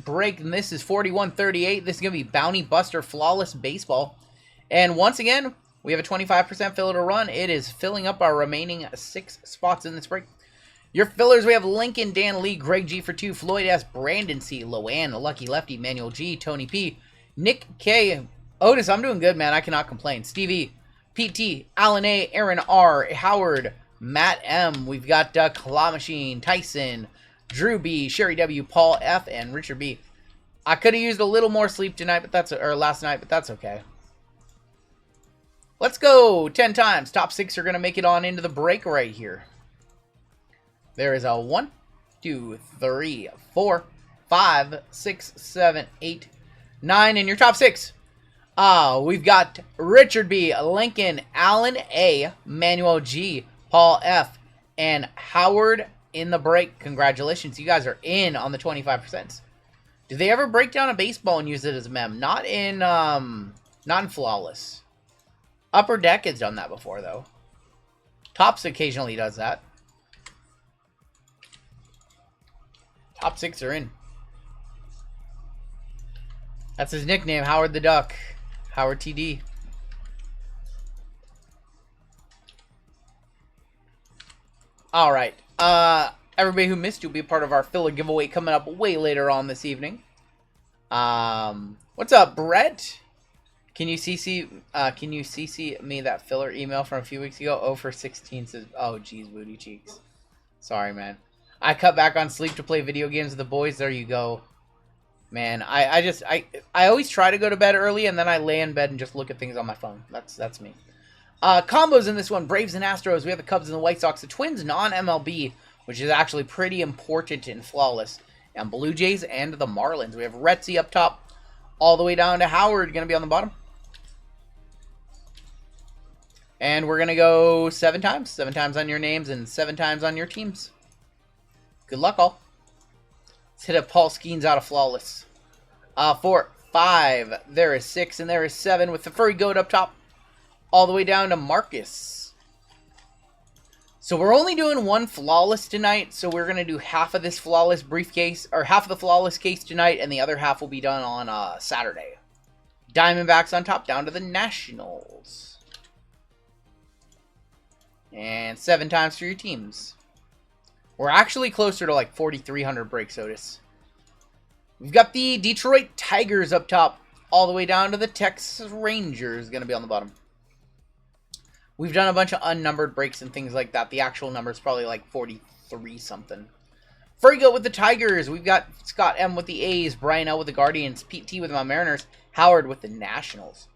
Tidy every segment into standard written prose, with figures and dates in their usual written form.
break, and this is 4138. This is going to be Bounty Buster Flawless Baseball. And once again, we have a 25% filler to run. It is filling up our remaining 6 spots in this break. Your fillers, we have Lincoln, Dan Lee, Greg G for 2, Floyd S, Brandon C, Loanne, Lucky Lefty, Manuel G, Tony P, Nick K, Otis, I'm doing good, man. I cannot complain. Stevie, PT, Alan A, Aaron R, Howard, Matt M. We've got Claw Machine, Tyson, Drew B, Sherry W, Paul F, and Richard B. I could have used a little more sleep tonight, but last night, but that's okay. Let's go 10 times. Top 6 are going to make it on into the break right here. There is a 1, 2, 3, 4, 5, 6, 7, 8, 9 in your top 6. We've got Richard B, Lincoln, Alan A, Manuel G, Paul F, and Howard in the break. Congratulations, you guys are in on the 25%. Do they ever break down a baseball and use it as a mem? Not in Flawless. Upper Deck has done that before, though. Tops occasionally does that. Top 6 are in. That's his nickname, Howard the Duck. Howard TD. Alright. Everybody who missed you will be a part of our filler giveaway coming up way later on this evening. What's up, Brett? Can you CC me that filler email from a few weeks ago? 0 for 16 says, oh geez, booty cheeks. Sorry, man. I cut back on sleep to play video games with the boys. There you go. Man, I always try to go to bed early, and then I lay in bed and just look at things on my phone. That's me. Combos in this one, Braves and Astros. We have the Cubs and the White Sox. The Twins, non-MLB, which is actually pretty important in Flawless. And Blue Jays and the Marlins. We have Retzi up top, all the way down to Howard, going to be on the bottom. And we're going to go 7 times. 7 times on your names and 7 times on your teams. Good luck, all. Let's hit a Paul Skeens out of Flawless. 4, 5, there is 6, and there is 7 with the Furry Goat up top. All the way down to Marcus. So we're only doing 1 Flawless tonight, so we're going to do half of this Flawless briefcase, or half of the Flawless case tonight, and the other half will be done on Saturday. Diamondbacks on top, down to the Nationals. And 7 times for your teams. We're actually closer to like 4,300 breaks, Otis. We've got the Detroit Tigers up top, all the way down to the Texas Rangers, going to be on the bottom. We've done a bunch of unnumbered breaks and things like that. The actual number is probably like 43 something. Furry with the Tigers. We've got Scott M with the A's, Brian L with the Guardians, Pete T with my Mariners, Howard with the Nationals,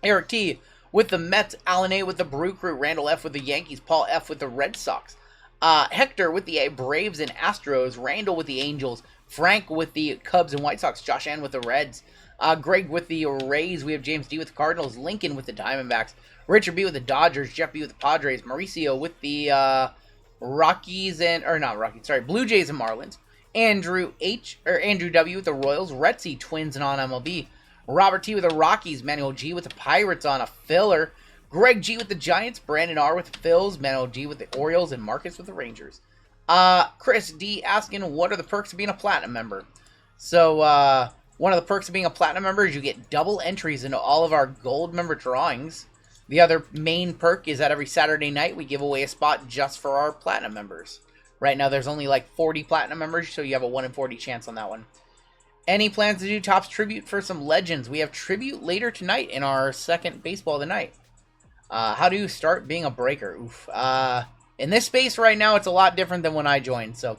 Eric T with the Mets, Alan A with the Brew Crew, Randall F with the Yankees, Paul F with the Red Sox, Hector with the Braves and Astros, Randall with the Angels, Frank with the Cubs and White Sox, Josh Ann with the Reds, Greg with the Rays, we have James D with the Cardinals, Lincoln with the Diamondbacks, Richard B with the Dodgers, Jeff B with the Padres, Mauricio with the Blue Jays and Marlins, Andrew W with the Royals, Retzi Twins non-MLB, Robert T with the Rockies, Manuel G with the Pirates on a filler, Greg G with the Giants, Brandon R with the Phils, Manuel G with the Orioles, and Marcus with the Rangers. Chris D asking, what are the perks of being a Platinum member? So, one of the perks of being a Platinum member is you get double entries into all of our Gold member drawings. The other main perk is that every Saturday night we give away a spot just for our Platinum members. Right now there's only like 40 Platinum members, so you have a 1 in 40 chance on that one. Any plans to do Topps Tribute for some legends? We have Tribute later tonight in our second Baseball of the Night. How do you start being a breaker? Oof. In this space right now, it's a lot different than when I joined. So,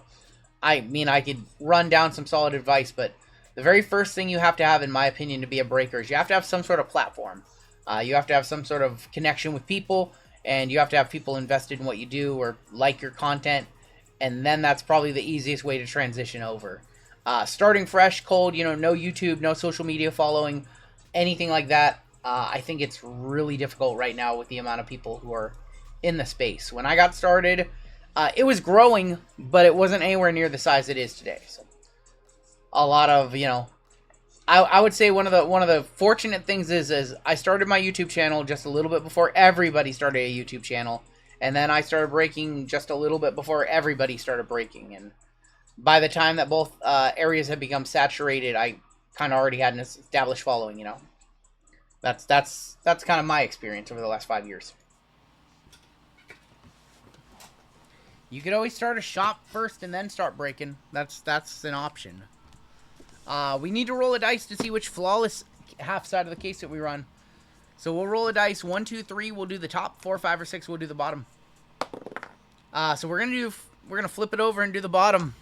I mean, I could run down some solid advice, but the very first thing you have to have, in my opinion, to be a breaker is you have to have some sort of platform. You have to have some sort of connection with people, and you have to have people invested in what you do or like your content, and then that's probably the easiest way to transition over. Starting fresh, cold, no YouTube, no social media following, anything like that. I think it's really difficult right now with the amount of people who are in the space. When I got started, it was growing, but it wasn't anywhere near the size it is today. So, a lot of, I would say one of the fortunate things is I started my YouTube channel just a little bit before everybody started a YouTube channel, and then I started breaking just a little bit before everybody started breaking, and by the time that both areas had become saturated, I kind of already had an established following. You know, that's kind of my experience over the last 5 years. You could always start a shop first and then start breaking. That's an option. We need to roll a dice to see which flawless half side of the case that we run. So we'll roll a dice. 1, 2, 3. We'll do the top. 4, 5, or 6. We'll do the bottom. So we're gonna flip it over and do the bottom.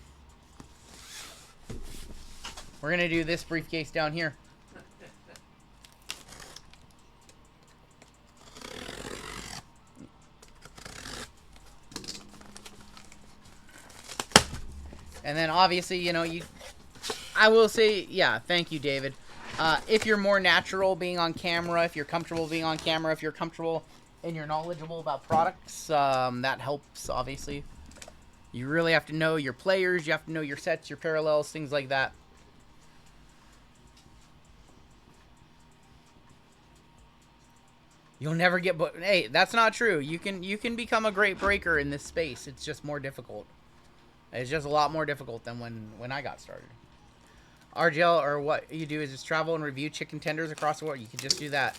We're gonna do this briefcase down here. And then obviously, you know, I will say, yeah, thank you, David. If you're more natural being on camera, if you're comfortable being on camera, if you're comfortable and you're knowledgeable about products, that helps, obviously. You really have to know your players, you have to know your sets, your parallels, things like that. You'll never get... Hey, that's not true. You can become a great breaker in this space. It's just more difficult. It's just a lot more difficult than when I got started. RGL, or what you do is just travel and review chicken tenders across the world. You can just do that.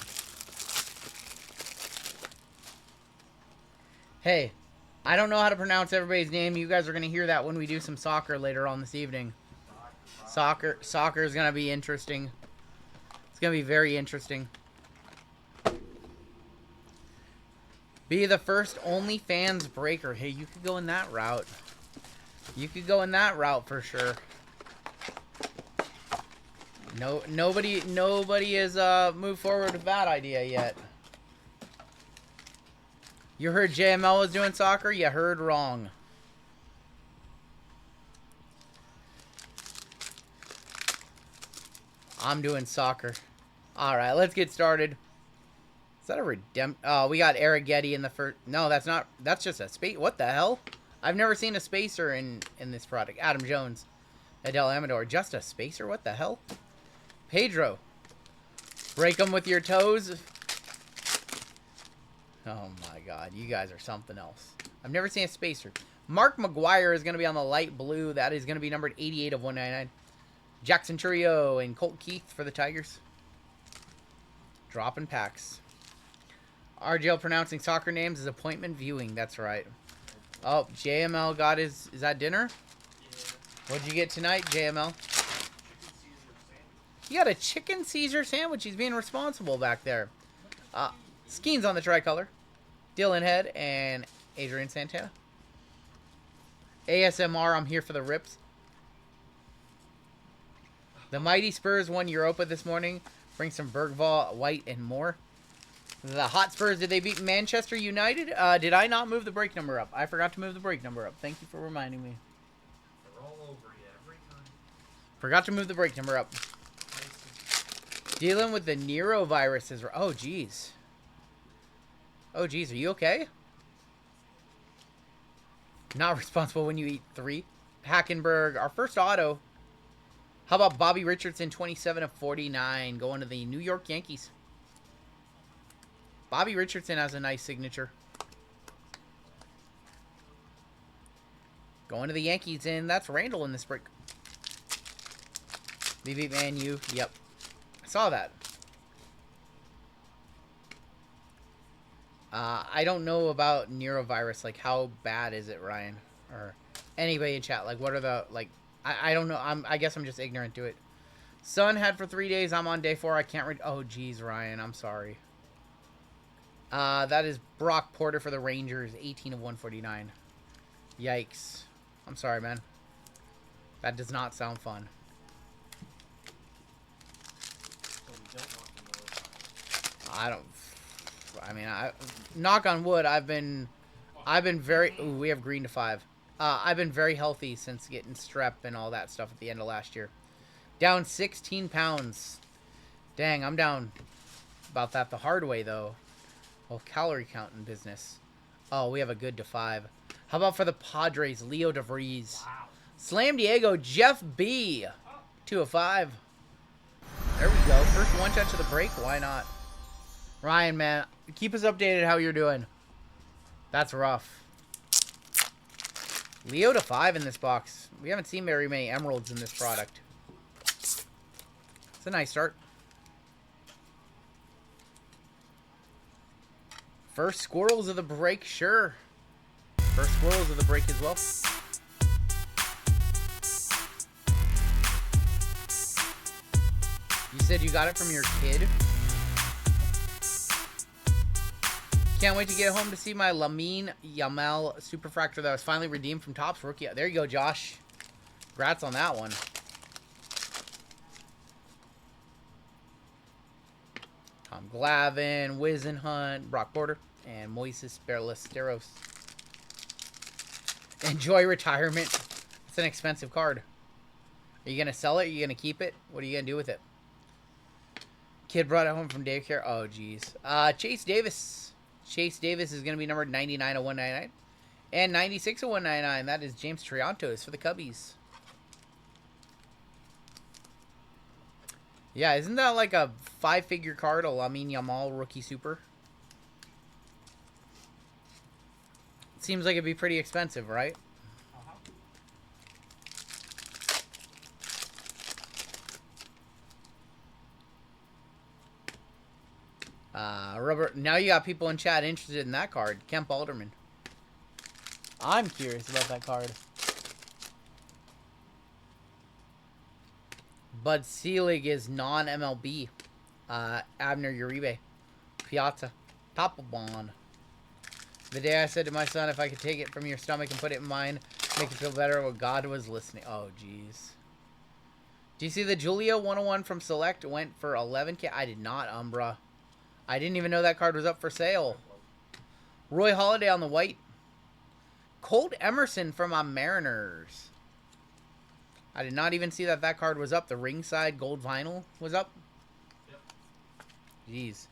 Hey, I don't know how to pronounce everybody's name. You guys are going to hear that when we do some soccer later on this evening. Soccer is going to be interesting. It's going to be very interesting. Be the first OnlyFans breaker. Hey, you could go in that route. You could go in that route for sure. Nobody has moved forward with that idea yet. You heard JML was doing soccer? You heard wrong. I'm doing soccer. Alright, let's get started. Is that a redemption? Oh, we got Eric Getty in the first... No, that's not... That's just a space... What the hell? I've never seen a spacer in this product. Adam Jones. Adele Amador. Just a spacer? What the hell? Pedro. Break them with your toes. Oh my god. You guys are something else. I've never seen a spacer. Mark McGuire is going to be on the light blue. That is going to be numbered 88 of 199. Jackson Churio and Colt Keith for the Tigers. Dropping packs. RGL pronouncing soccer names is appointment viewing. That's right. Oh, JML got his... Is that dinner? Yeah. What'd you get tonight, JML? He got a chicken Caesar sandwich. He's being responsible back there. Skeens on the tricolor. Dylan Head and Adrian Santana. ASMR, I'm here for the rips. The Mighty Spurs won Europa this morning. Bring some Bergvall, White, and more. The Hot Spurs, did they beat Manchester United? Did I not move the break number up? I forgot to move the break number up. Thank you for reminding me. They're all over you every time. Forgot to move the break number up. Dealing with the Nero virus is... Oh, jeez. Oh, jeez. Are you okay? Not responsible when you eat 3. Hackenberg, our first auto. How about Bobby Richardson, 27 of 49, going to the New York Yankees. Bobby Richardson has a nice signature. Going to the Yankees, and that's Randall in this break. BB Man U. Yep. I saw that. I don't know about Neurovirus. Like, how bad is it, Ryan? Or anybody in chat. Like, what are the, like... I don't know. I guess I'm just ignorant to it. Sun had for 3 days. I'm on day 4. I can't read... Oh, geez, Ryan. I'm sorry. That is Brock Porter for the Rangers, 18 of 149. Yikes. I'm sorry, man. That does not sound fun. I mean, knock on wood, I've been very... Ooh, we have green to 5. I've been very healthy since getting strep and all that stuff at the end of last year. Down 16 pounds. Dang, I'm down about that the hard way, though. Well, calorie counting business. Oh, we have a good to 5. How about for the Padres, Leo DeVries? Wow. Slam Diego, Jeff B. 2 of 5. There we go. First one touch of the break. Why not? Ryan, man, keep us updated how you're doing. That's rough. Leo to 5 in this box. We haven't seen very many emeralds in this product. It's a nice start. First squirrels of the break, sure. First squirrels of the break as well. You said you got it from your kid? Can't wait to get home to see my Lamine Yamal Superfractor that was finally redeemed from Topps Rookie. There you go, Josh. Congrats on that one. Tom Glavine, Wizenhunt, Brock Porter, and Moises Ballesteros. Enjoy retirement. It's an expensive card. Are you going to sell it? Are you going to keep it? What are you going to do with it? Kid brought it home from daycare. Oh, geez. Chase Davis. Chase Davis is going to be numbered 99 of 199. And 96 of 199. That is James Triantos for the Cubbies. Yeah, isn't that like a 5-figure card, a Lamine Yamal Rookie Super? It seems like it'd be pretty expensive, right? Robert, now you got people in chat interested in that card. Kemp Alderman. I'm curious about that card. Bud Selig is non-MLB. Abner Uribe. Piazza. Papelbon. The day I said to my son, if I could take it from your stomach and put it in mine, make it feel better, well, God was listening. Oh, jeez. Do you see the Julio 101 from Select went for 11K? I did not, Umbra. I didn't even know that card was up for sale. Roy Halladay on the white. Colt Emerson from my Mariners. I did not even see that that card was up. The ringside gold vinyl was up. Yep. Jeez.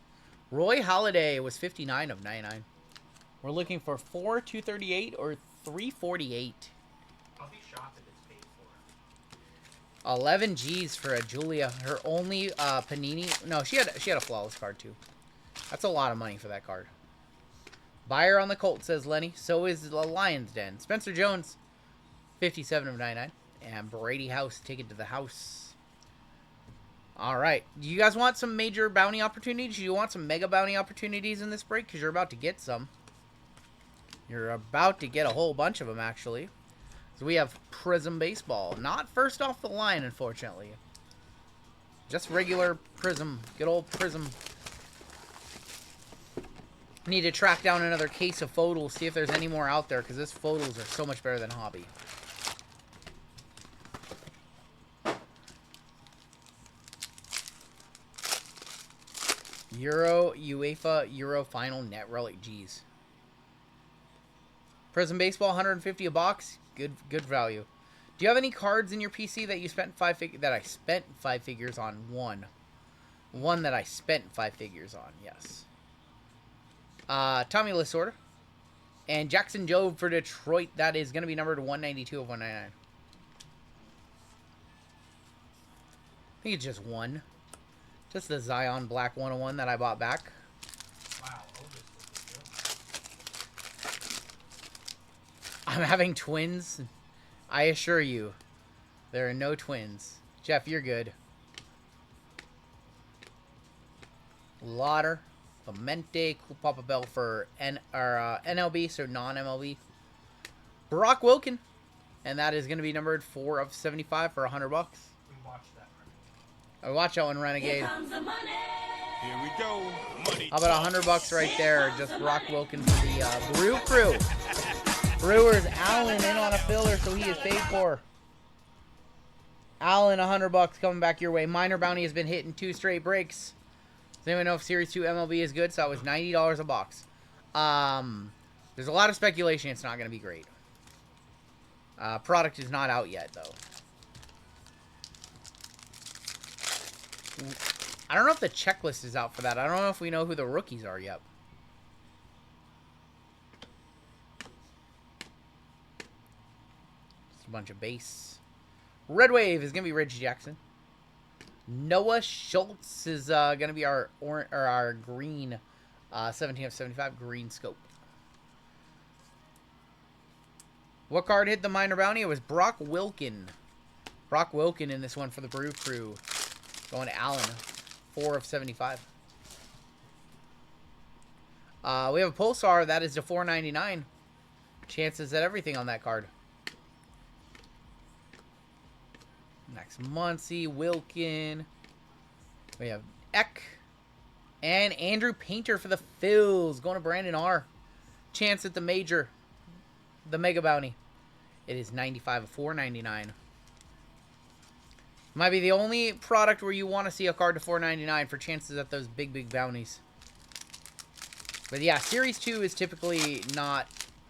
Roy Halladay was 59 of 99. We're looking for 4/238 or 348. I'll be shocked if it's paid for. 11 G's for a Julia. Her only Panini. No, she had a flawless card too. That's a lot of money for that card. Buyer on the Colt, says Lenny. So is the Lion's Den. Spencer Jones, 57 of 99. And Brady House, take it to the house. All right. Do you guys want some major bounty opportunities? Do you want some mega bounty opportunities in this break? Because you're about to get some. You're about to get a whole bunch of them, actually. So we have Prism Baseball. Not first off the line, unfortunately. Just regular Prism. Good old Prism. Need to track down another case of photos, see if there's any more out there, because this photos are so much better than Hobby. UEFA Euro Final Net Relic. Geez. Prism Baseball, 150 a box. Good value. Do you have any cards in your PC that you spent I spent 5 figures on? One that I spent 5 figures on. Yes. Tommy Lasorda. And Jackson Jobe for Detroit. That is going to be numbered 192 of 199. I think it's just one. Just the Zion Black 101 that I bought back. Wow, Otis was good. I'm having twins. I assure you, there are no twins. Jeff, you're good. Lauder. Clemente, cool Papa Bell for NLB, so non-MLB. Brock Wilken, and that is going to be numbered 4 of 75 for $100. We watched that one. I watched that one, Renegade. Here comes the money. Here we go. Money. How about $100 right there? Just Brock Wilken for the Brew Crew. Brewers, Allen in on a filler, so he is paid for. Allen, $100 coming back your way. Minor bounty has been hit in 2 straight breaks. Does anyone know if Series 2 MLB is good? So that was $90 a box. There's a lot of speculation it's not going to be great. Product is not out yet, though. I don't know if the checklist is out for that. I don't know if we know who the rookies are yet. Just a bunch of base. Red Wave is going to be Reggie Jackson. Noah Schultz is going to be our green 17 of 75 green scope. What card hit the minor bounty? It was Brock Wilkin. Brock Wilkin in this one for the Brew Crew. Going to Allen. 4 of 75. We have a Pulsar. That is to 499. Chances at everything on that card. Next, Muncie, Wilkin. We have Eck. And Andrew Painter for the Phils. Going to Brandon R. Chance at the major. The Mega Bounty. It is 95 of 499. Might be the only product where you want to see a card to 499 for chances at those big bounties. But yeah, Series 2 is typically not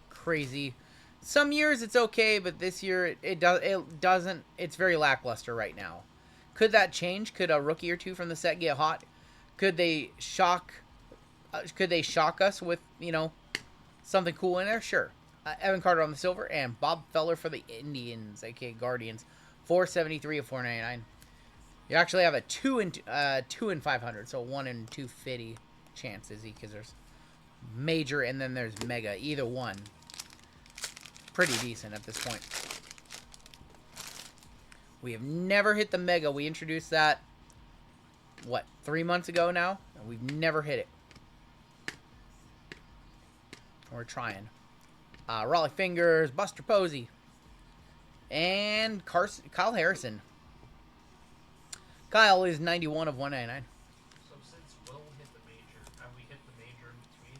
crazy. Some years it's okay, but this year it doesn't. It's very lackluster right now. Could that change? Could a rookie or two from the set get hot? Could they shock? Could they shock us with, you know, something cool in there? Sure. Evan Carter on the silver and Bob Feller for the Indians, aka Guardians. 473 of 499. You actually have a 2 in 500, so 1 in 250 chance, Izzy, because there's major and then there's mega. Either one. Pretty decent at this point. We have never hit the mega. We introduced that, what, 3 months ago now? And we've never hit it. We're trying. Raleigh Fingers, Buster Posey, and Kyle Harrison. Kyle is 91 of 199. So since Will hit the major, have we hit the major in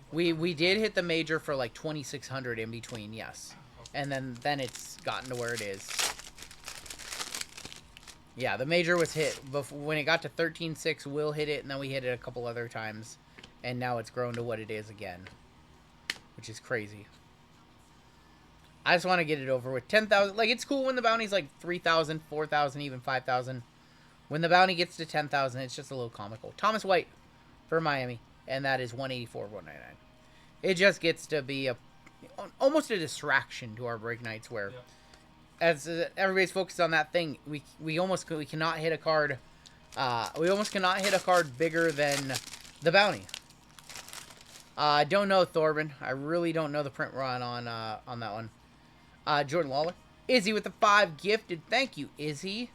between? We did hit the major for like 2,600 in between, yes. Okay. And then it's gotten to where it is. Yeah, the major was hit before, when it got to 13.6. Will hit it, and then we hit it a couple other times, and now it's grown to what it is again, which is crazy. I just want to get it over with. 10,000, like, it's cool when the bounty's like 3,000, 4,000, even 5,000. When the bounty gets to 10,000, it's just a little comical. Thomas White for Miami, and that is 184 of 199. It just gets to be almost a distraction to our break nights where, as everybody's focused on that thing, we cannot hit a card. We almost cannot hit a card bigger than the bounty. I don't know, Thorben. I really don't know the print run on that one. Jordan Lawler. Izzy with the 5 gifted. Thank you, Izzy.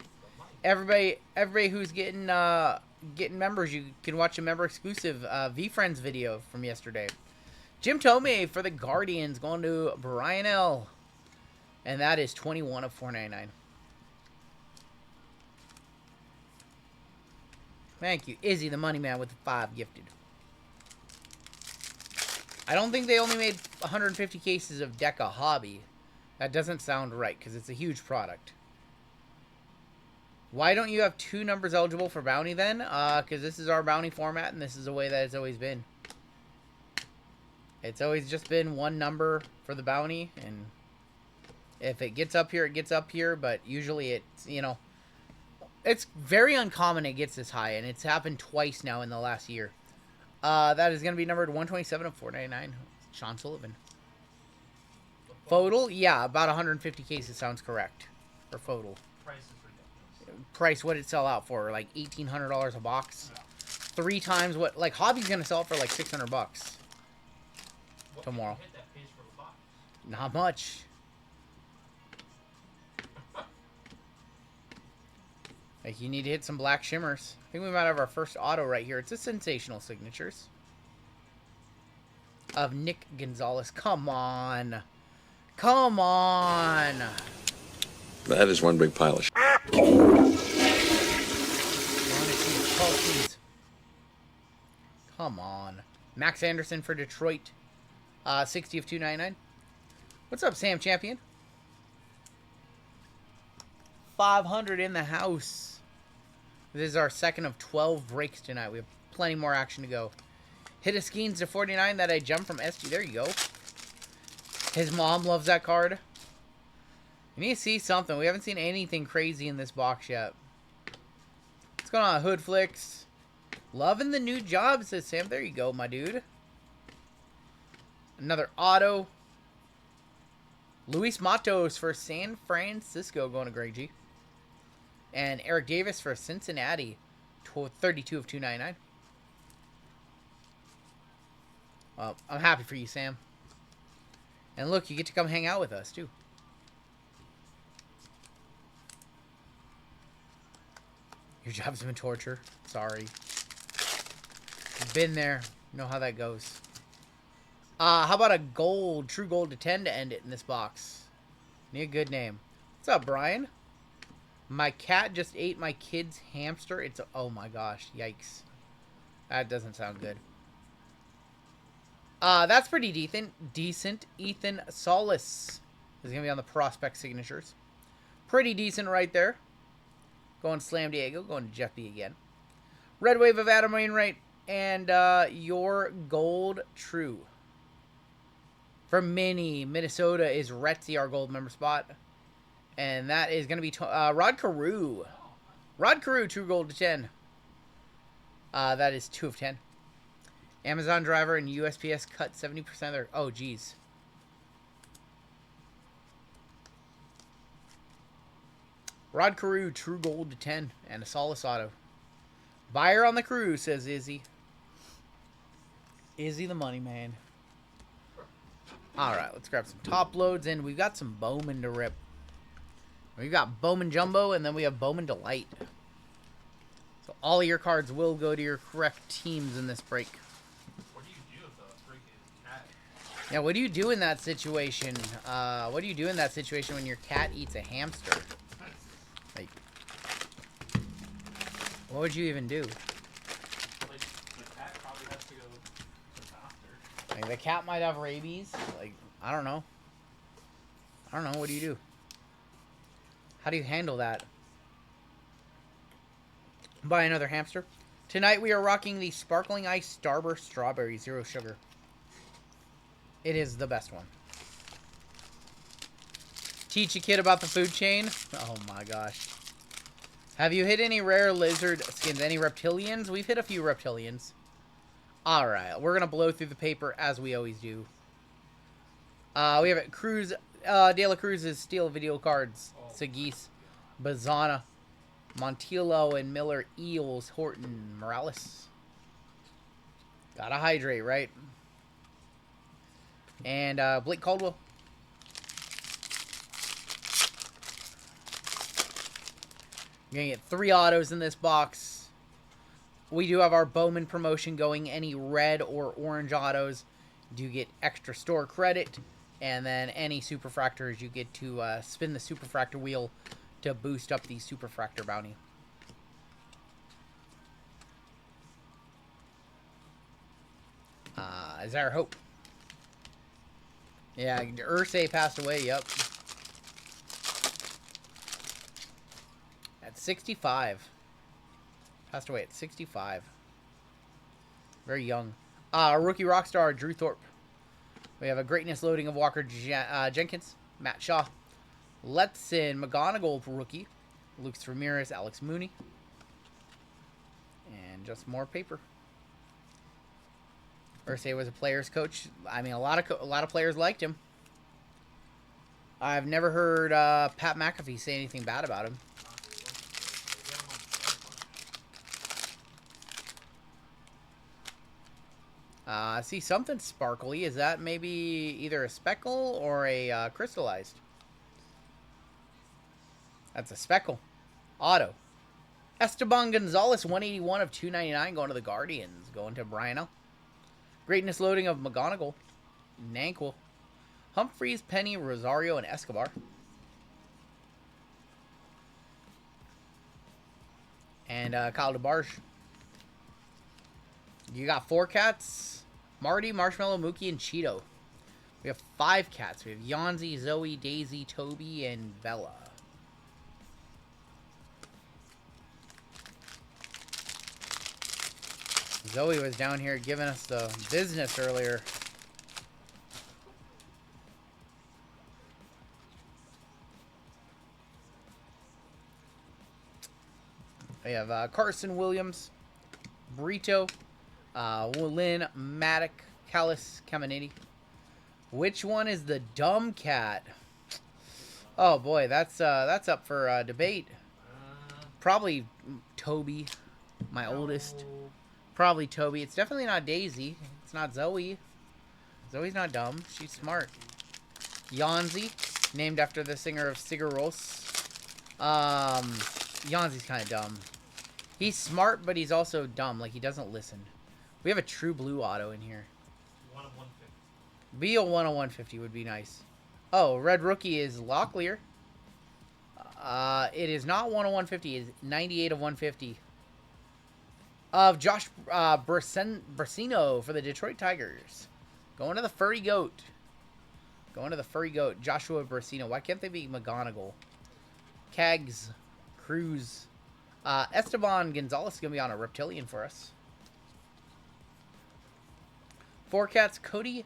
Everybody who's getting members, you can watch a member exclusive V-Friends video from yesterday. Jim Tomei for the Guardians going to Brian L. And that is 21 of 499. Thank you, Izzy, the money man with the 5 gifted. I don't think they only made 150 cases of Deca Hobby. That doesn't sound right, because it's a huge product. Why don't you have 2 numbers eligible for bounty then? Because this is our bounty format, and this is the way that it's always been. It's always just been 1 number for the bounty, and if it gets up here, it gets up here, but usually it's, you know, it's very uncommon it gets this high, and it's happened twice now in the last year. That is going to be numbered 127 of 499. Sean Sullivan. Fodal? Yeah, about 150 cases sounds correct for Fodal. Price is ridiculous. Price, what did it sell out for? Like $1,800 a box? 3 times what? Like, Hobby's going to sell it for like $600 bucks tomorrow. Hit that pace for the box? Not much. Like, you need to hit some black shimmers. I think we might have our first auto right here. It's a Sensational Signatures of Nick Gonzalez. Come on. Come on. That is one big pile of shit. Come on. Max Anderson for Detroit. 60 of 299. What's up, Sam Champion? 500 in the house. This is our second of 12 breaks tonight. We have plenty more action to go. Hit a Skeens to 49 that I jumped from SG. There you go. His mom loves that card. You need to see something. We haven't seen anything crazy in this box yet. What's going on, Hood Flicks? Loving the new job, says Sam. There you go, my dude. Another auto. Luis Matos for San Francisco going to Greg G. And Eric Davis for Cincinnati. 32 of 299. Well, I'm happy for you, Sam. And look, you get to come hang out with us, too. Your job's been torture. Sorry. Been there. Know how that goes. How about a gold, true gold to 10 to end it in this box? Need a good name. What's up, Brian? My cat just ate my kid's hamster. It's oh my gosh, yikes. That doesn't sound good. That's pretty decent. Ethan Solis is gonna be on the prospect signatures. Pretty decent right there. Going Slam Diego, going to Jeff B again. Red Wave of Adam Wainwright, and your gold true. From Minnesota is Retzi, our gold member spot. And that is going to be Rod Carew. Rod Carew, true gold to 10. That is 2 of 10. Amazon driver and USPS cut 70% of their... Oh, geez. Rod Carew, true gold to 10. And a Solace auto. Buyer on the Carew, says Izzy. Izzy the money man. Alright, let's grab some top loads. And we've got some Bowman to rip. We've got Bowman Jumbo, and then we have Bowman Delight. So all of your cards will go to your correct teams in this break. What do you do with a freaking cat? Yeah, what do you do in that situation? What do you do in that situation when your cat eats a hamster? Like, what would you even do? Like, the cat probably has to go to the doctor. Like, the cat might have rabies. Like, I don't know. I don't know. What do you do? How do you handle that? Buy another hamster. Tonight we are rocking the Sparkling Ice Starburst Strawberry Zero Sugar. It is the best one. Teach a kid about the food chain. Oh my gosh. Have you hit any rare lizard skins? Any reptilians? We've hit a few reptilians. Alright, we're going to blow through the paper as we always do. We have it. Cruz, De La Cruz's Steel Video Cards. Sagis, Bazana, Montillo, and Miller, Eels, Horton, Morales. Gotta hydrate, right? And Blake Caldwell. You're gonna get 3 autos in this box. We do have our Bowman promotion going. Any red or orange autos do get extra store credit. And then any superfractors, you get to spin the superfractor wheel to boost up the superfractor bounty. Is our hope? Yeah, Ursay passed away. Yep. At 65. Passed away at 65. Very young. Rookie rockstar Drew Thorpe. We have a greatness loading of Walker Jenkins, Matt Shaw, Letson, McGonigal rookie, Lucas Ramirez, Alex Mooney, and just more paper. Ursay was a player's coach. I mean, a lot of players liked him. I've never heard Pat McAfee say anything bad about him. I see something sparkly. Is that maybe either a speckle or a crystallized? That's a speckle. Auto. Esteban Gonzalez, 181 of 299, going to the Guardians. Going to Brian L. Greatness loading of McGonigal, Nanquil, Humphreys, Penny, Rosario, and Escobar. And Kyle DeBarge. You got 4 cats. Marty, Marshmallow, Mookie, and Cheeto. We have 5 cats. We have Yanzi, Zoe, Daisy, Toby, and Bella. Zoe was down here giving us the business earlier. We have Carson Williams, Brito, Lynn, Maddock, Callis, Caminiti. Which one is the dumb cat? Oh boy, that's up for debate. Probably Toby, my oldest. Probably Toby. It's definitely not Daisy. It's not Zoe. Zoe's not dumb. She's smart. Yanzi, named after the singer of Sigur Rós. Yanzi's kind of dumb. He's smart, but he's also dumb. Like, he doesn't listen. We have a true blue auto in here. 1 of 150. Be a 1 of 150 would be nice. Oh, red rookie is Locklear. It is not 1 of 150. It's 98 of 150. Of Josh Brasino for the Detroit Tigers. Going to the Furry Goat. Going to the Furry Goat. Joshua Brasino. Why can't they be McGonagall? Cags. Cruz. Esteban Gonzalez is going to be on a Reptilian for us. Four Cats. Cody,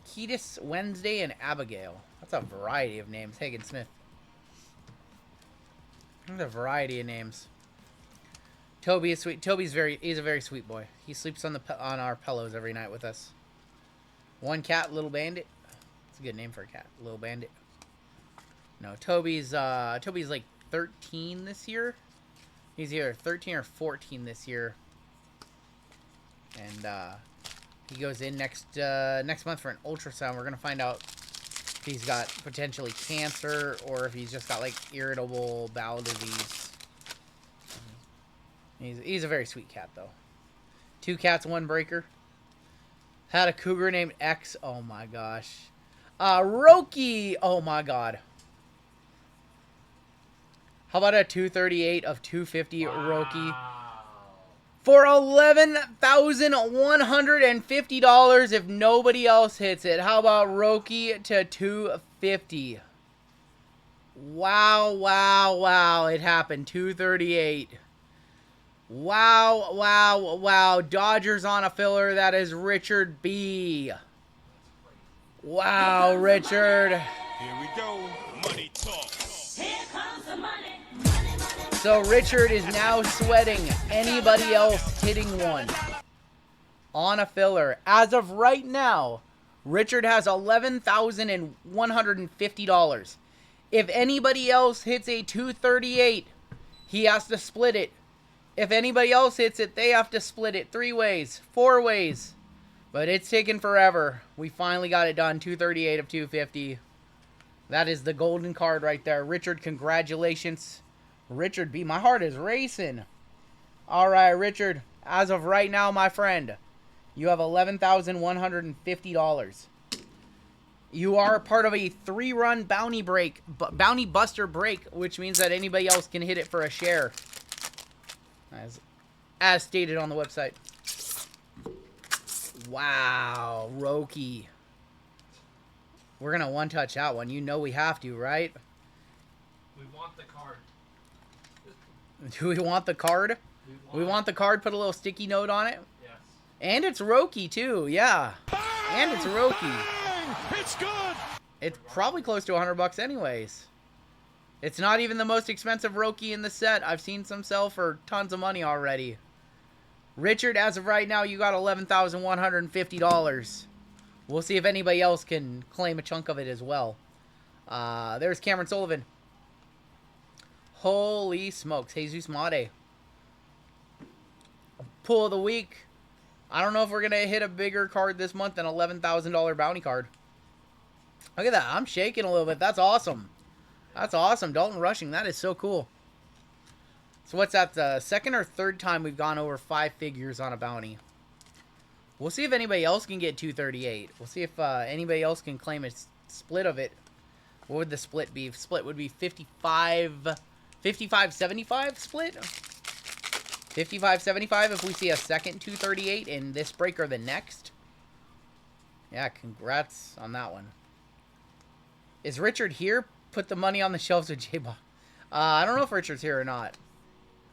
Ketis, Wednesday, and Abigail. That's a variety of names. Hagen Smith. There's a variety of names. Toby is sweet. He's a very sweet boy. He sleeps on our pillows every night with us. One cat, Little Bandit. It's a good name for a cat, Little Bandit. No, Toby's like 13 this year. He's either 13 or 14 this year. And he goes in next month for an ultrasound. We're gonna find out if he's got potentially cancer or if he's just got like irritable bowel disease. He's a very sweet cat though. Two cats, one breaker. Had a cougar named X. Oh my gosh. Roki. Oh my god. How about a 238 of 250 Roki? For $11,150 if nobody else hits it. How about Roki to 250? Wow, wow, wow. It happened. 238. Wow, wow, wow. Dodgers on a filler. That is Richard B. Wow, Richard. Here we go. Money talk. Here comes the money. So Richard is now sweating anybody else hitting one on a filler. As of right now, Richard has $11,150. If anybody else hits a 238, he has to split it. If anybody else hits it, they have to split it 3 ways, 4 ways. But it's taken forever. We finally got it done. 238 of 250. That is the golden card right there. Richard, congratulations. Richard B. My heart is racing. All right, Richard. As of right now, my friend, you have $11,150. You are part of a 3-run bounty buster break, which means that anybody else can hit it for a share. As stated on the website. Wow, Roki. We're going to one-touch that one. You know we have to, right? We want the card. Do we want the card? We want the card, put a little sticky note on it. Yes. And it's Roki, too, yeah. And it's Roki. It's good. It's probably close to $100 anyways. It's not even the most expensive Roki in the set. I've seen some sell for tons of money already. Richard, as of right now, you got $11,150. We'll see if anybody else can claim a chunk of it as well. There's Cameron Sullivan. Holy smokes. Jesus Mate. Pull of the week. I don't know if we're going to hit a bigger card this month than $11,000 bounty card. Look at that. I'm shaking a little bit. That's awesome. That's awesome. Dalton Rushing. That is so cool. So what's that? The second or third time we've gone over 5 figures on a bounty. We'll see if anybody else can get 238. We'll see if anybody else can claim a split of it. What would the split be? Split would be 55-75 split? 55-75 if we see a second 238 in this break or the next. Yeah, congrats on that one. Is Richard here? Put the money on the shelves with J-Bob. I don't know if Richard's here or not.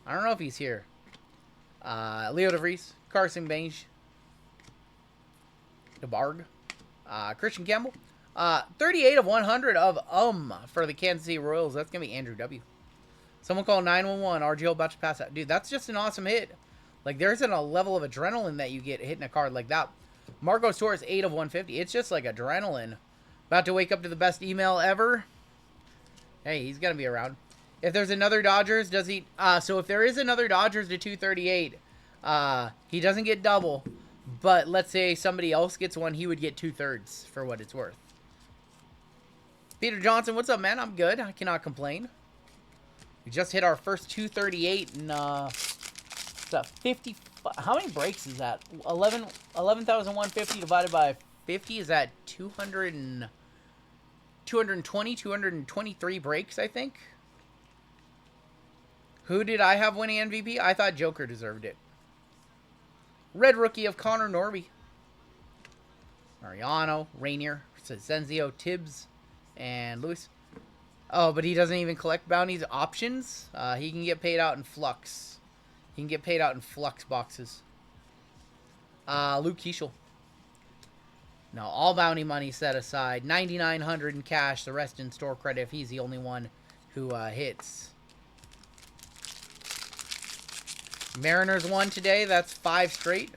I don't know if he's here. Leo DeVries, Carson Bange, DeBarg, Christian Campbell. 38 of 100 of for the Kansas City Royals. That's going to be Andrew W. Someone call 911. RGL about to pass out. Dude, that's just an awesome hit. Like, there's a level of adrenaline that you get hitting a card like that. Marcos Torres, 8 of 150. It's just like adrenaline. About to wake up to the best email ever. Hey, he's going to be around. If there's another Dodgers, does he... so if there is another Dodgers to 238, he doesn't get double. But let's say somebody else gets one, he would get 2/3 for what it's worth. Peter Johnson, what's up, man? I'm good. I cannot complain. We just hit our first 238 in It's a 50. How many breaks is that? 11,150 divided by 50 is that 223 breaks, I think. Who did I have winning MVP? I thought Joker deserved it. Red rookie of Connor Norby. Mariano, Rainier, Zenzio, Tibbs, and Lewis. Oh, but he doesn't even collect bounties options. He can get paid out in flux. He can get paid out in flux boxes. Luke Keishel. No, all bounty money set aside. 9,900 in cash. The rest in store credit if he's the only one who hits. Mariners won today. That's 5 straight.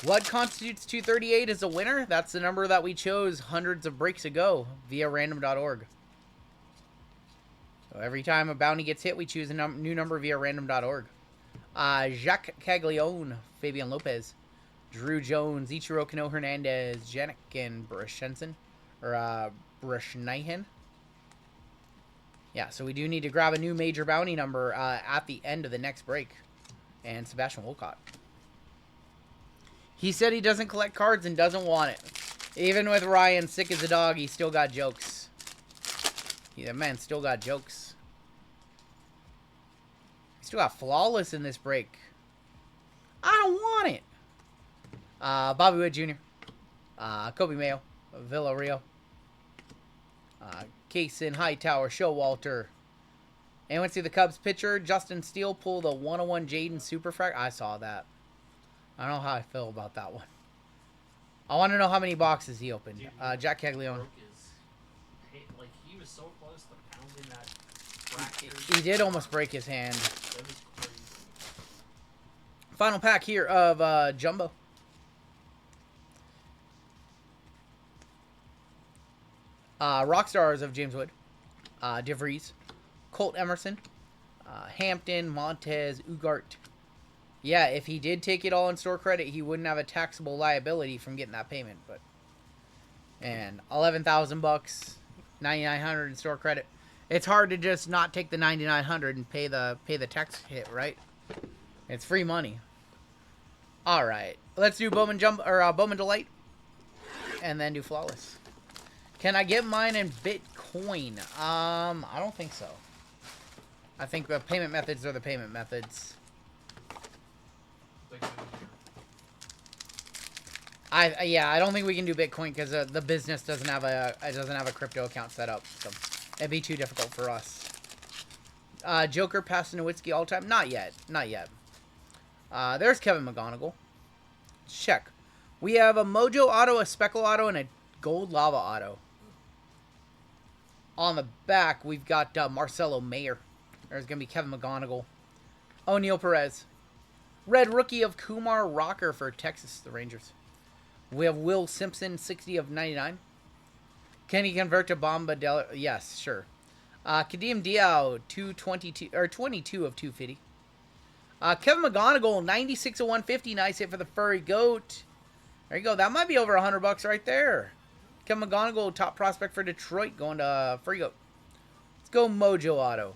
What constitutes 238 as a winner? That's the number that we chose hundreds of breaks ago via random.org. So every time a bounty gets hit, we choose a new number via random.org. Jacques Caglione, Fabian Lopez, Drew Jones, Ichiro Kano Hernandez, Janik, and Brashensen. Or Brashnihan. Yeah, so we do need to grab a new major bounty number at the end of the next break. And Sebastian Wolcott. He said he doesn't collect cards and doesn't want it. Even with Ryan sick as a dog, he still got jokes. That man still got jokes. He still got flawless in this break. I don't want it. Bobby Wood Jr. Kobe Mayo. Villarreal. Kaysen Hightower. Showalter. Anyone see the Cubs pitcher? Justin Steele pull the 101 Jaden Superfrac. I saw that. I don't know how I feel about that one. I want to know how many boxes he opened. Dude, Jack Caglione. Like, he was so close to pounding that fracture. He did almost break his hand. That was crazy. Final pack here of Jumbo. Rockstars of James Wood. DeVries. Colt Emerson. Hampton. Montez. Ugart. Yeah, if he did take it all in store credit, he wouldn't have a taxable liability from getting that payment. But and $11,000, 9,900 in store credit. It's hard to just not take the 9,900 and pay the tax hit, right? It's free money. All right, let's do Bowman Bowman Delight, and then do Flawless. Can I get mine in Bitcoin? I don't think so. I think the payment methods are the payment methods. I don't think we can do Bitcoin because the business doesn't have a crypto account set up, so it'd be too difficult for us. Joker past Nowitzki all time? Not yet, not yet. There's Kevin McGonigal. Check. We have a Mojo auto, a Speckle auto, and a Gold Lava auto. On the back, we've got Marcelo Mayer. There's gonna be Kevin McGonigal. O'Neal Perez. Red rookie of Kumar Rocker for Texas, the Rangers. We have Will Simpson, 60 of 99. Can he convert to Bomba Del? Yes, sure. Kadeem Diao, 222 or 22 of 250. Kevin McGonigal, 96 of 150. Nice hit for the Furry Goat. There you go. That might be over $100 right there. Kevin McGonigal, top prospect for Detroit, going to Furry Goat. Let's go Mojo Auto.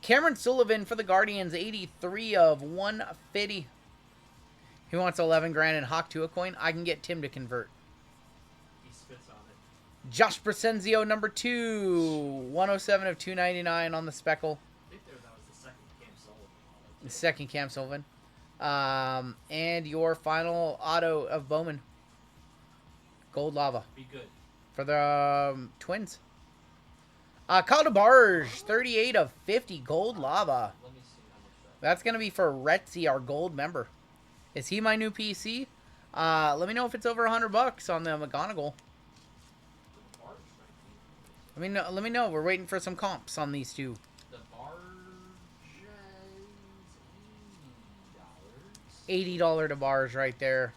Cameron Sullivan for the Guardians, 83 of 150. He wants 11 grand in Hawk Tua coin. I can get Tim to convert. He spits on it. Josh Crescenzio, number 2, 107 of 299 on the Speckle. I think that was the second Cam Sullivan. The second Cam Sullivan. And your final auto of Bowman. Gold Lava. Be good. For the Twins. Kyle DeBarge, 38 of 50. Gold Lava. Let me see how much That's going to be for Retzi, our gold member. Is he my new PC? Let me know if it's over $100 on the McGonigal. Let me know. We're waiting for some comps on these two. The Barge $80 DeBarge right there.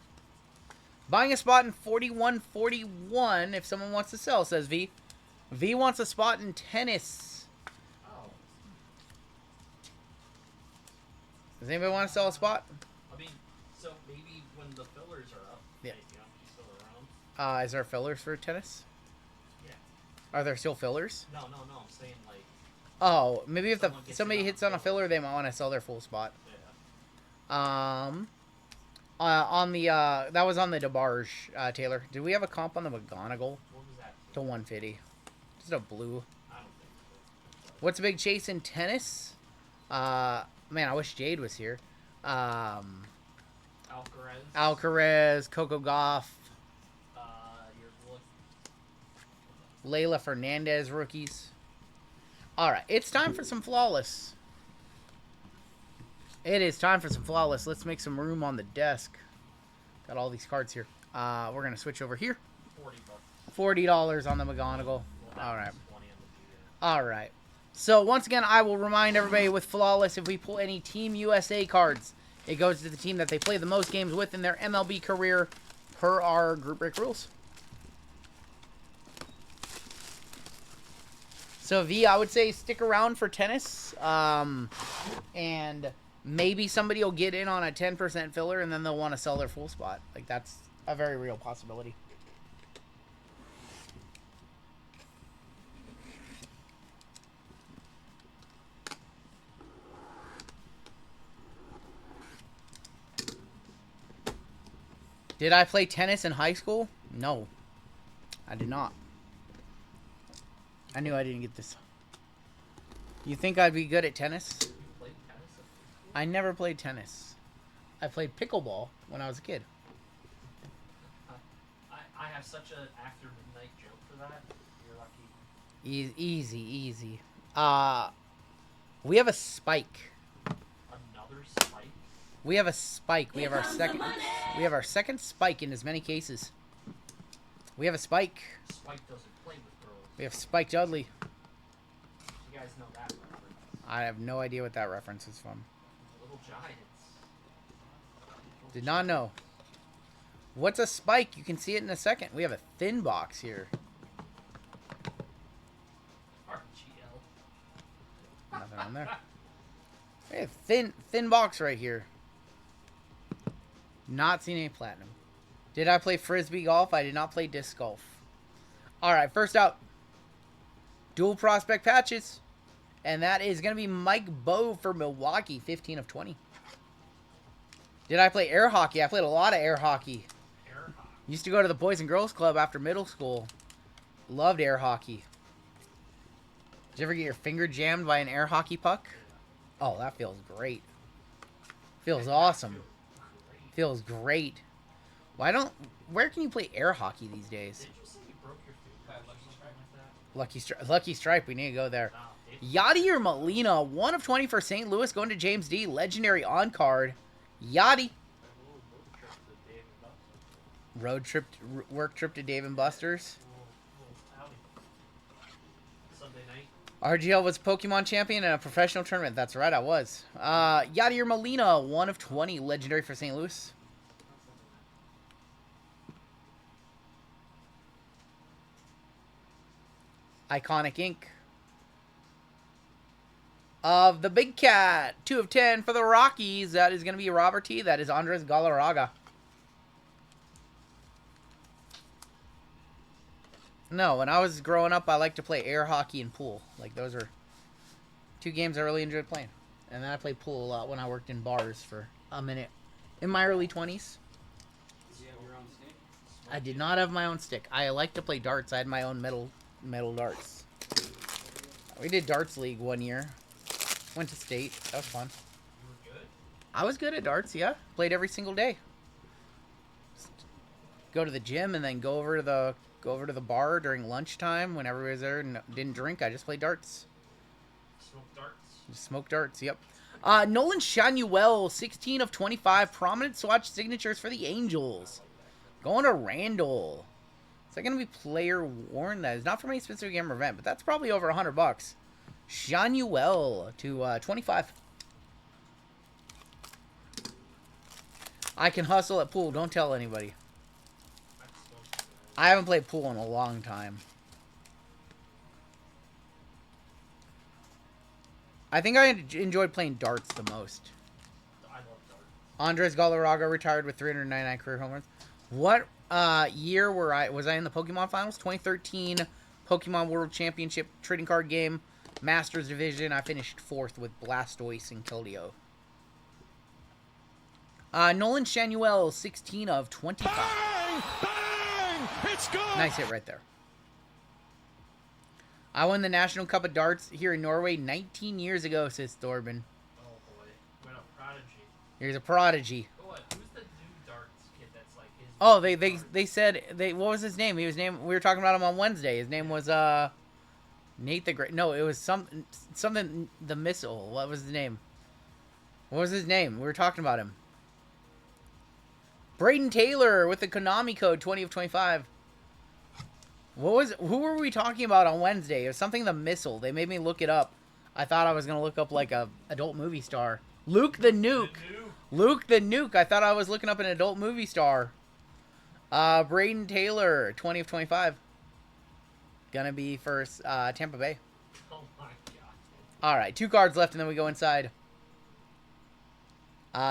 Buying a spot in 41.41 if someone wants to sell, says V. V wants a spot in tennis. Oh. Does anybody want to sell a spot? I mean, so maybe when the fillers are up, Yeah. you know, he's still around. Is there fillers for tennis? Yeah. Are there still fillers? No, I'm saying like Oh, maybe if Someone gets somebody in on hits a on a filler, they might want to sell their full spot. Yeah. On the that was on the DeBarge, Taylor. Did we have a comp on the McGonagall What was that? to 150? Just a blue. I don't think so. What's a big chase in tennis? Man, I wish Jade was here. Alcaraz. Alcaraz, Coco Gauff, You're Layla Fernandez rookies. All right, it's time for some flawless. It is time for some flawless. Let's make some room on the desk. Got all these cards here. We're gonna switch over here. $40. $40 on the McGonagall. Well, that All right. was 20 on the GM. All right. So once again, I will remind everybody with flawless, if we pull any Team USA cards, it goes to the team that they play the most games with in their MLB career, per our group break rules. So V, I would say stick around for tennis, and maybe somebody will get in on a 10% filler, and then they'll want to sell their full spot. Like that's a very real possibility. Did I play tennis in high school? No. I did not. I knew I didn't get this. You think I'd be good at tennis? You played tennis at school? I never played tennis. I played pickleball when I was a kid. I have such an after midnight joke for that. You're lucky. Easy, easy. We have a spike. Another spike? We have a spike. We Here have our comes the second. money. We have our second spike in as many cases. We have a spike. Spike doesn't play with girls. We have Spike Dudley. You guys know that reference. I have no idea what that reference is from. Little Giants. Did not know. What's a spike? You can see it in a second. We have a thin box here. RGL. Nothing on there. We have thin box right here. Not seen any platinum. Did I play frisbee golf? I did not play disc golf. All right, first out. Dual prospect patches. And that is going to be Mike Bowe for Milwaukee, 15 of 20. Did I play air hockey? I played a lot of air hockey. Air hockey. Used to go to the Boys and Girls Club after middle school. Loved air hockey. Did you ever get your finger jammed by an air hockey puck? Oh, that feels great. Feels awesome. Feels great. Where can you play air hockey these days? Did you say you broke your finger or something like that? Lucky Stripe, we need to go there. No, Yachty or Molina, 1 of 20 for St. Louis, going to James D. Legendary on card. Yachty. Work trip to Dave and Buster's. Sunday night. RGL was Pokemon champion in a professional tournament. That's right, I was. Yachty or Molina, 1 of 20, legendary for St. Louis. Iconic Ink. Of the Big Cat, 2 of 10 for the Rockies. That is going to be Robert T. That is Andres Galarraga. No, when I was growing up, I liked to play air hockey and pool. Like, those are 2 games I really enjoyed playing. And then I played pool a lot when I worked in bars for a minute. In my early 20s. Do you have your own stick? I did not have my own stick. I liked to play darts. I had my own metal darts. We did darts league one year. Went to state. That was fun. You were good? I was good at darts, yeah. Played every single day. Just go to the gym and then go over to the bar during lunchtime when everybody was there and didn't drink. I just played darts. Smoke darts? Just smoke darts, yep. Nolan Shanuel, 16 of 25. Prominent swatch signatures for the Angels. Going to Randall. Is that going to be player worn? That is not from any specific game or event, but that's probably over $100. Shanuel to 25. I can hustle at pool. Don't tell anybody. I haven't played pool in a long time. I think I enjoyed playing darts the most. I love darts. Andres Galarraga retired with 399 career home runs. What year was I in the Pokemon Finals? 2013 Pokemon World Championship trading card game. Masters Division, I finished 4th with Blastoise and Keldeo. Nolan Shanuel, 16 of 25. Bang! Bang! It's good! Nice hit right there. I won the National Cup of Darts here in Norway 19 years ago, says Thorben. Oh boy. What a prodigy. Here's a prodigy. What? Who's the new darts kid that's like his? Oh, they said what was his name? We were talking about him on Wednesday. His name was Nate the Great. No, it was something the missile. What was his name? What was his name? We were talking about him. Braden Taylor with the Konami code 20 of 25. Who were we talking about on Wednesday? It was something the missile. They made me look it up. I thought I was gonna look up like a adult movie star. Luke the Nuke. Luke the Nuke. I thought I was looking up an adult movie star. Braden Taylor, 20 of 25. Gonna be for Tampa Bay. Oh my god. All right, 2 cards left, and then we go inside.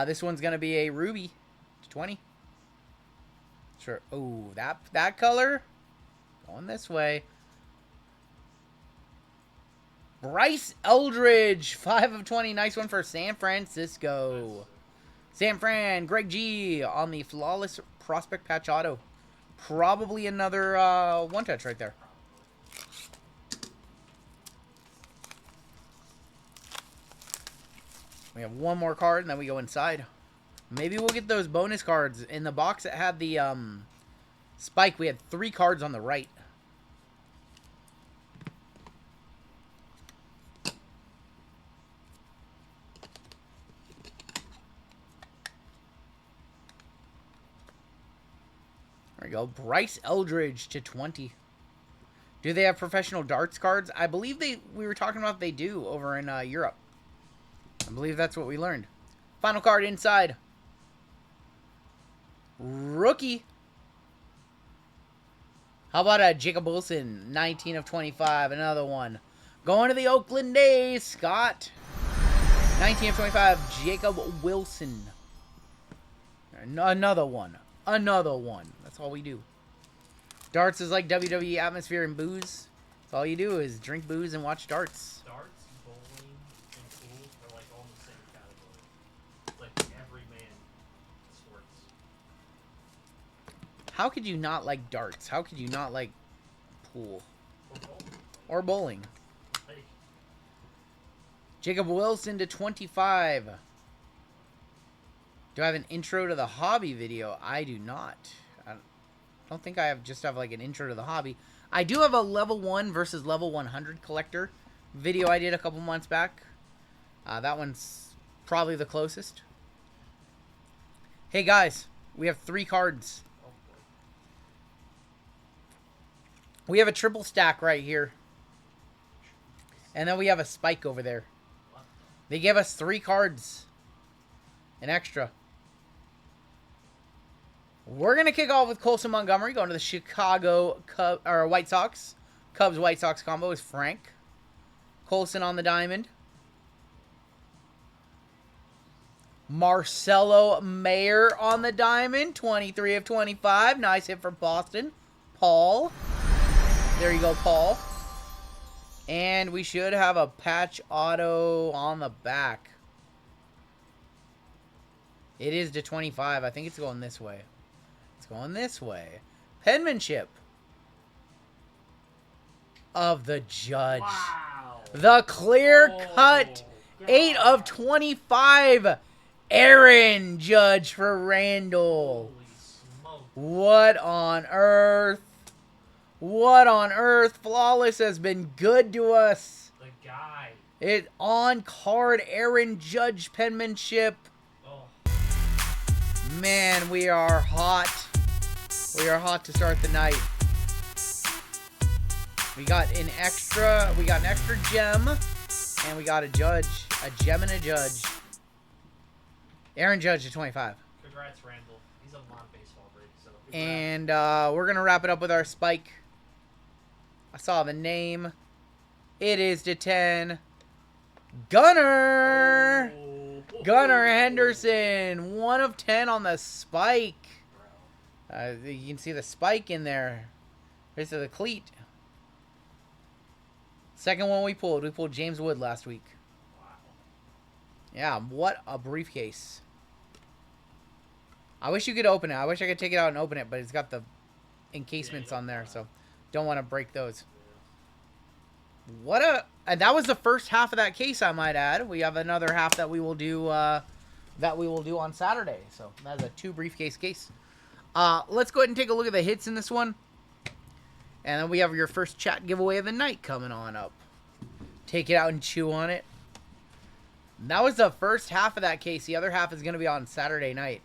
This one's gonna be a Ruby, 20. Sure. Oh, that color. Going this way. Bryce Eldridge, 5 of 20. Nice one for San Francisco. San Fran, Greg G on the Flawless Prospect Patch Auto. Probably another one-touch right there. We have one more card, and then we go inside. Maybe we'll get those bonus cards. In the box that had the spike, we had 3 cards on the right. There we go. Bryce Eldridge to 20. Do they have professional darts cards? I believe we were talking about they do over in Europe. I believe that's what we learned. Final card inside. Rookie. How about Jacob Wilson, 19 of 25, another one. Going to the Oakland A's, Scott. 19 of 25, Jacob Wilson. Another one. Another one. That's all we do. Darts is like WWE atmosphere and booze. That's all you do is drink booze and watch darts. Darts, bowling, and pool are like all in the same category. It's like everyman sports. How could you not like darts? How could you not like pool? Or bowling. Or bowling? Like, Jacob Wilson to 25. Do I have an intro to the hobby video? I do not. I don't think I have like an intro to the hobby. I do have a level 1 versus level 100 collector video I did a couple months back. That one's probably the closest. Hey guys, we have 3 cards. oh boy. We have a triple stack right here. And then we have a spike over there. What They gave us 3 cards. An extra. We're going to kick off with Colson Montgomery going to the Chicago White Sox. Cubs-White Sox combo is Frank. Colson on the diamond. Marcelo Mayer on the diamond. 23 of 25. Nice hit for Boston. Paul. There you go, Paul. And we should have a patch auto on the back. It is to 25. I think it's going this way. It's going this way. Penmanship of the judge. Wow. The clear cut. Oh, 8 of 25. Aaron Judge for Randall. Holy smoke. What on earth? What on earth? Flawless has been good to us. The guy. It on card Aaron Judge penmanship. Oh. Man, we are hot. We are hot to start the night. We got an extra gem, and we got a judge. A gem and a judge. Aaron Judge to 25. Congrats, Randall. He's a non-baseball break, so. congrats. And we're going to wrap it up with our spike. I saw the name. It is to 10. Gunner! Oh. Gunner Henderson. 1 of 10 on the spike. You can see the spike in there. There's the cleat. Second one we pulled James Wood last week. Wow. Yeah, what a briefcase. I wish you could open it. I wish I could take it out and open it, but it's got the encasements on there, so don't want to break those. What a... And that was the first half of that case, I might add. We have another half that we will do on Saturday. So that's a 2 briefcase case. Let's go ahead and take a look at the hits in this one. And then we have your first chat giveaway of the night coming on up. Take it out and chew on it. And that was the first half of that case. The other half is going to be on Saturday night.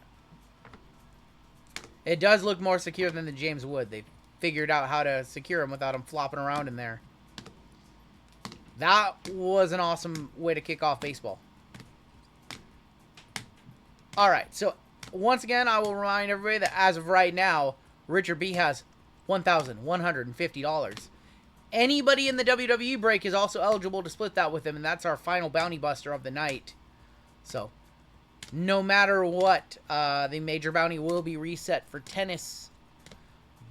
It does look more secure than the James Wood. They figured out how to secure him without him flopping around in there. That was an awesome way to kick off baseball. Alright, so once again, I will remind everybody that as of right now, Richard B has $1,150. Anybody in the WWE break is also eligible to split that with him, and that's our final bounty buster of the night. So, no matter what, the major bounty will be reset for tennis.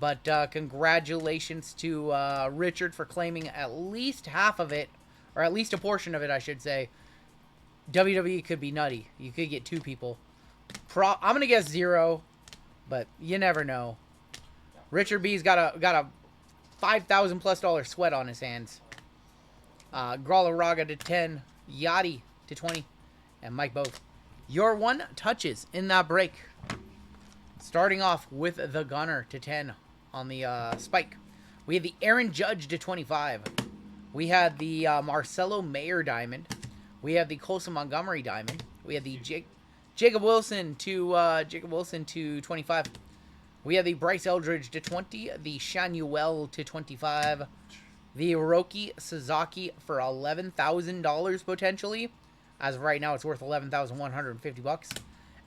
But congratulations to Richard for claiming at least half of it, or at least a portion of it, I should say. WWE could be nutty. You could get 2 people. I'm gonna guess 0, but you never know. Richard B's got a $5,000+ sweat on his hands. Grawler to 10, Yachty to 20, and Mike both. Your 1 touches in that break. Starting off with the Gunner to 10 on the spike. We had the Aaron Judge to 25. We had the Marcelo Mayer diamond. We have the Colson Montgomery diamond. We have the Jacob Wilson to 25. We have the Bryce Eldridge to 20. The Shanuel to 25. The Hiroki Sasaki for $11,000 potentially. As of right now, it's worth $11,150.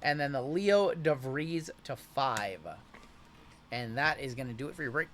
And then the Leo DeVries to 5. And that is going to do it for your break.